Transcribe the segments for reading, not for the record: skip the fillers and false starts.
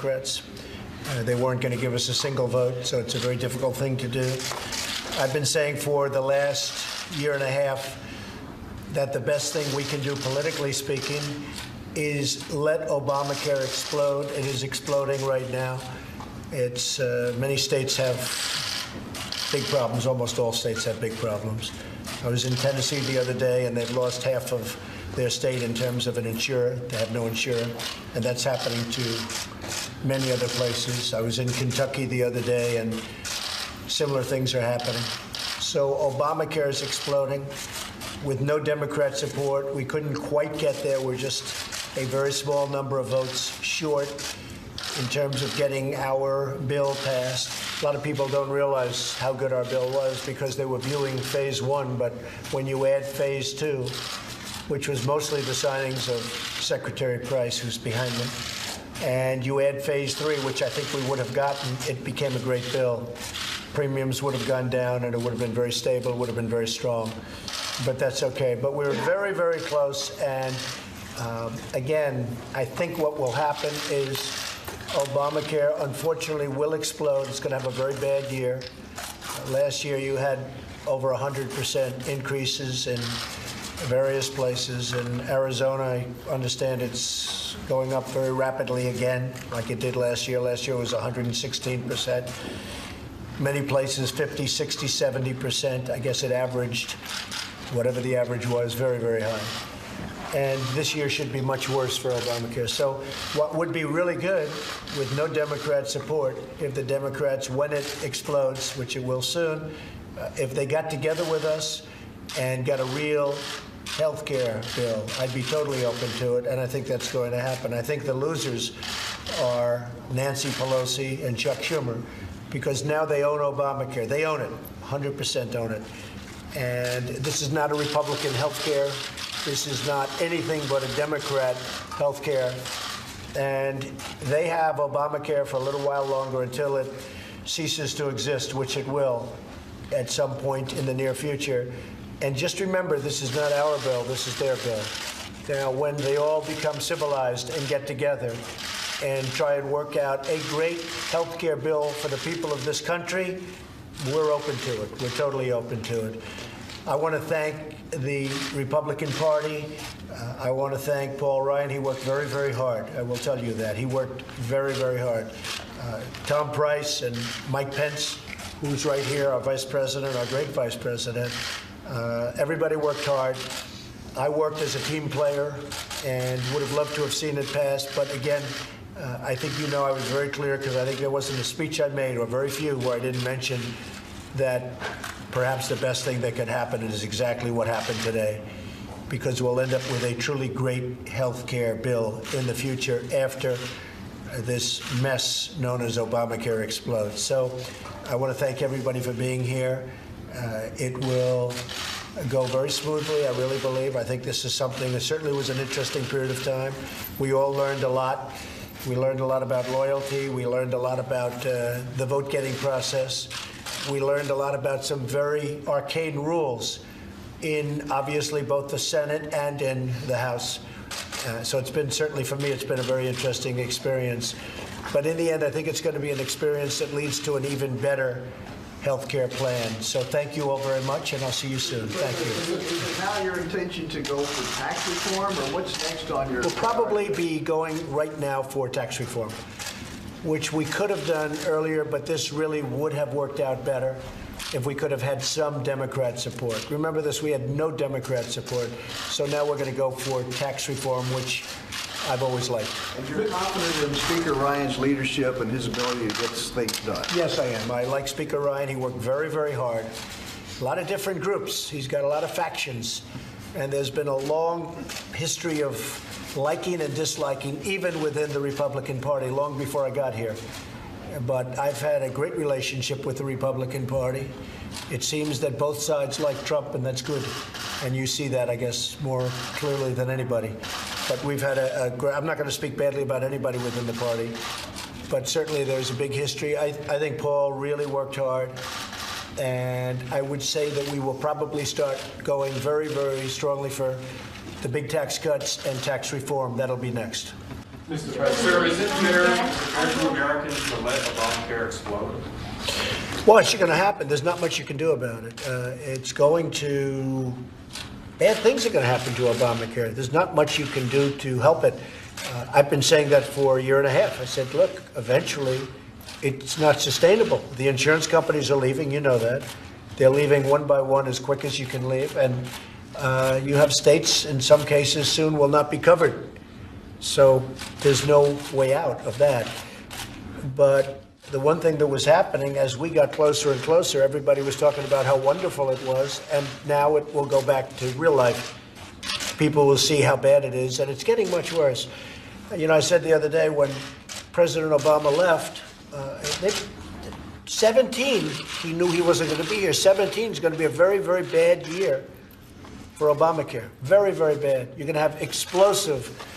Democrats. They weren't going to give us a single vote, so it's a very difficult thing to do. I've been saying for the last year and a half that the best thing we can do, politically speaking, is let Obamacare explode. It is exploding right now. It's many states have big problems. Almost all states have big problems. I was in Tennessee the other day, and they've lost half of their state in terms of an insurer. They have no insurer, and that's happening to many other places. I was in Kentucky the other day, and similar things are happening. So Obamacare is exploding with no Democrat support. We couldn't quite get there. We're just a very small number of votes short in terms of getting our bill passed. A lot of people don't realize how good our bill was because they were viewing phase one, but when you add phase two, which was mostly the signings of Secretary Price, who's behind me, and you add phase three, which I think we would have gotten, it became a great bill. Premiums would have gone down, and it would have been very stable, would have been very strong. But that's okay. But we're very, very close. And again, I think what will happen is Obamacare, unfortunately, will explode. It's going to have a very bad year. Last year, you had over 100% increases in various places. In Arizona, I understand it's going up very rapidly again, like it did last year. Last year was 116%. Many places, 50, 60, 70%. I guess it averaged, whatever the average was, very, very high. And this year should be much worse for Obamacare. So what would be really good with no Democrat support, if the Democrats, when it explodes, which it will soon, if they got together with us and got a real health care bill, I'd be totally open to it, and I think that's going to happen. I think the losers are Nancy Pelosi and Chuck Schumer, because now they own Obamacare. They own it, 100% own it. And this is not a Republican health care. This is not anything but a Democrat health care. And they have Obamacare for a little while longer until it ceases to exist, which it will at some point in the near future. And just remember, this is not our bill, this is their bill. Now, when they all become civilized and get together and try and work out a great health care bill for the people of this country, we're open to it. We're totally open to it. I want to thank the Republican Party. I want to thank Paul Ryan. He worked very, very hard. I will tell you that. He worked very, very hard. Tom Price and Mike Pence, who's right here, our vice president, our great vice president. Everybody worked hard. I worked as a team player and would have loved to have seen it pass. But again, I think you know I was very clear, because I think there wasn't a speech I made, or very few, where I didn't mention that perhaps the best thing that could happen is exactly what happened today, because we'll end up with a truly great health care bill in the future after this mess known as Obamacare explodes. So I want to thank everybody for being here. It will go very smoothly, I really believe. I think this is something that certainly was an interesting period of time. We all learned a lot. We learned a lot about loyalty. We learned a lot about the vote-getting process. We learned a lot about some very arcane rules in, obviously, both the Senate and in the House. So it's been, certainly for me, it's been a very interesting experience. But in the end, I think it's going to be an experience that leads to an even better health care plan. So thank you all very much, and I'll see you soon. Thank you. Is it now your intention to go for tax reform, or what's next on your... We'll probably be going right now for tax reform, which we could have done earlier, but this really would have worked out better if we could have had some Democrat support. Remember this, we had no Democrat support, so now we're going to go for tax reform, which I've always liked. And you're confident in Speaker Ryan's leadership and his ability to get things done? Yes, I am. I like Speaker Ryan. He worked very, very hard. A lot of different groups. He's got a lot of factions. And there's been a long history of liking and disliking, even within the Republican Party, long before I got here. But I've had a great relationship with the Republican Party. It seems that both sides like Trump, and that's good. And you see that, I guess, more clearly than anybody. But we've had I'm not going to speak badly about anybody within the party, but certainly there's a big history. I think Paul really worked hard, and I would say that we will probably start going very, very strongly for the big tax cuts and tax reform. That'll be next. Mr. President, sir, is it fair to Americans to let Obamacare explode? Well, it's going to happen. There's not much you can do about it. Bad things are going to happen to Obamacare. There's not much you can do to help it. I've been saying that for a year and a half. I said, look, eventually it's not sustainable. The insurance companies are leaving, you know that. They're leaving one by one as quick as you can leave. And you have states, in some cases, soon will not be covered. So there's no way out of that. But the one thing that was happening as we got closer and closer, everybody was talking about how wonderful it was, and now it will go back to real life. People will see how bad it is, and it's getting much worse. You know, I said the other day when President Obama left, 17, he knew he wasn't going to be here. 17 is going to be a very, very bad year for Obamacare. Very, very bad. You're going to have explosive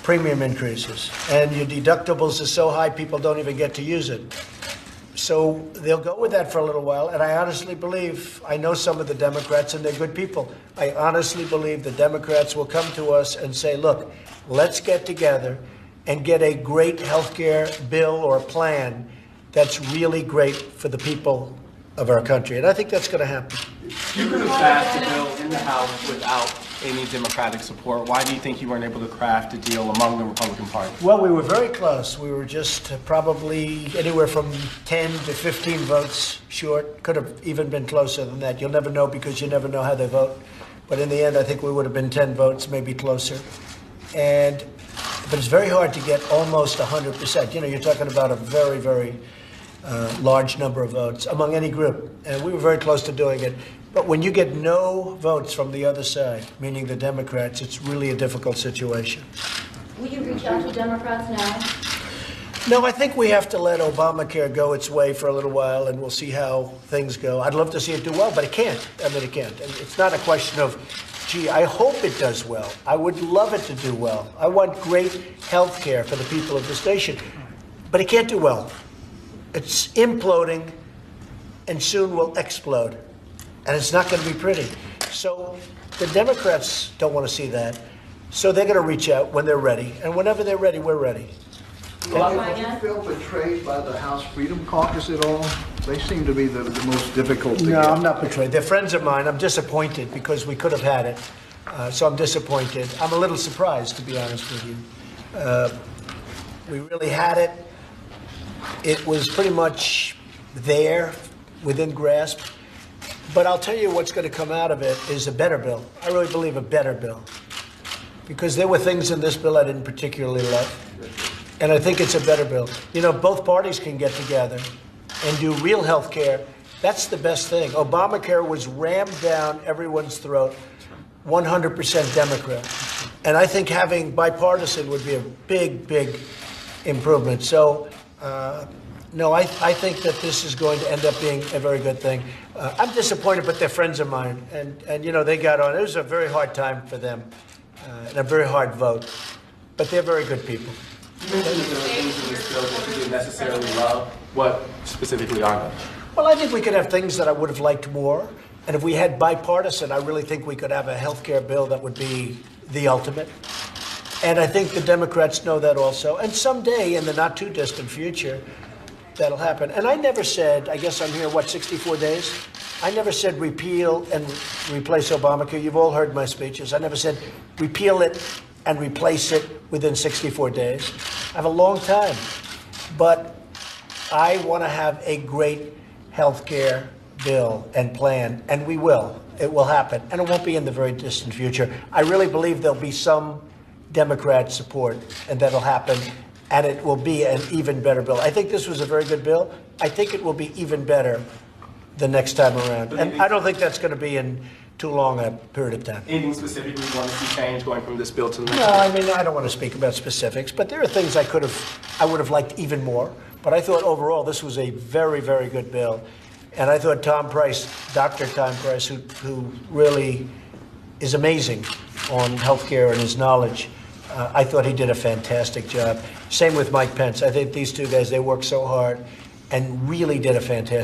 premium increases, and your deductibles are so high people don't even get to use it. So they'll go with that for a little while, and I honestly believe, I know some of the Democrats, and they're good people. I honestly believe the Democrats will come to us and say, look, let's get together and get a great health care bill or plan that's really great for the people of our country. And I think that's going to happen. You could have passed the bill in the House without any Democratic support. Why do you think you weren't able to craft a deal among the Republican Party? Well, we were very close. We were just probably anywhere from 10 to 15 votes short. Could have even been closer than that. You'll never know because you never know how they vote. But in the end, I think we would have been 10 votes, maybe closer. But it's very hard to get almost 100%. You know, you're talking about a very, very large number of votes among any group. And we were very close to doing it. But when you get no votes from the other side, meaning the Democrats, it's really a difficult situation. Will you reach out to Democrats now? No, I think we have to let Obamacare go its way for a little while, and we'll see how things go. I'd love to see it do well, but it can't. I mean, it can't. And it's not a question of, gee, I hope it does well. I would love it to do well. I want great health care for the people of this nation. But it can't do well. It's imploding, and soon will explode. And it's not going to be pretty. So the Democrats don't want to see that. So they're going to reach out when they're ready. And whenever they're ready, we're ready. Do you feel betrayed by the House Freedom Caucus at all? They seem to be the most difficult to No, get. I'm not betrayed. They're friends of mine. I'm disappointed because we could have had it. So I'm disappointed. I'm a little surprised, to be honest with you. We really had it. It was pretty much there, within grasp. But I'll tell you what's going to come out of it is a better bill. I really believe a better bill. Because there were things in this bill I didn't particularly love. And I think it's a better bill. You know, both parties can get together and do real health care. That's the best thing. Obamacare was rammed down everyone's throat, 100% Democrat. And I think having bipartisan would be a big, big improvement. So, no, I think that this is going to end up being a very good thing. I'm disappointed, but they're friends of mine. And you know, they got on. It was a very hard time for them and a very hard vote. But they're very good people. You mentioned that there are things in this bill that you didn't necessarily love. What specifically are they? Well, I think we could have things that I would have liked more. And if we had bipartisan, I really think we could have a health care bill that would be the ultimate. And I think the Democrats know that also. And someday in the not too distant future, that'll happen. And I never said, I guess I'm here, 64 days? I never said repeal and replace Obamacare. You've all heard my speeches. I never said repeal it and replace it within 64 days. I have a long time. But I want to have a great health care bill and plan, and we will. It will happen. And it won't be in the very distant future. I really believe there'll be some Democrat support, and that'll happen. And it will be an even better bill. I think this was a very good bill. I think it will be even better the next time around. And I don't think that's going to be in too long a period of time. Anything specifically you want to see change going from this bill to the next? No, I mean, I don't want to speak about specifics, but there are things I would have liked even more. But I thought overall this was a very, very good bill. And I thought Tom Price, Dr. Tom Price, who really is amazing on healthcare and his knowledge, I thought he did a fantastic job. Same with Mike Pence. I think these two guys, they worked so hard and really did a fantastic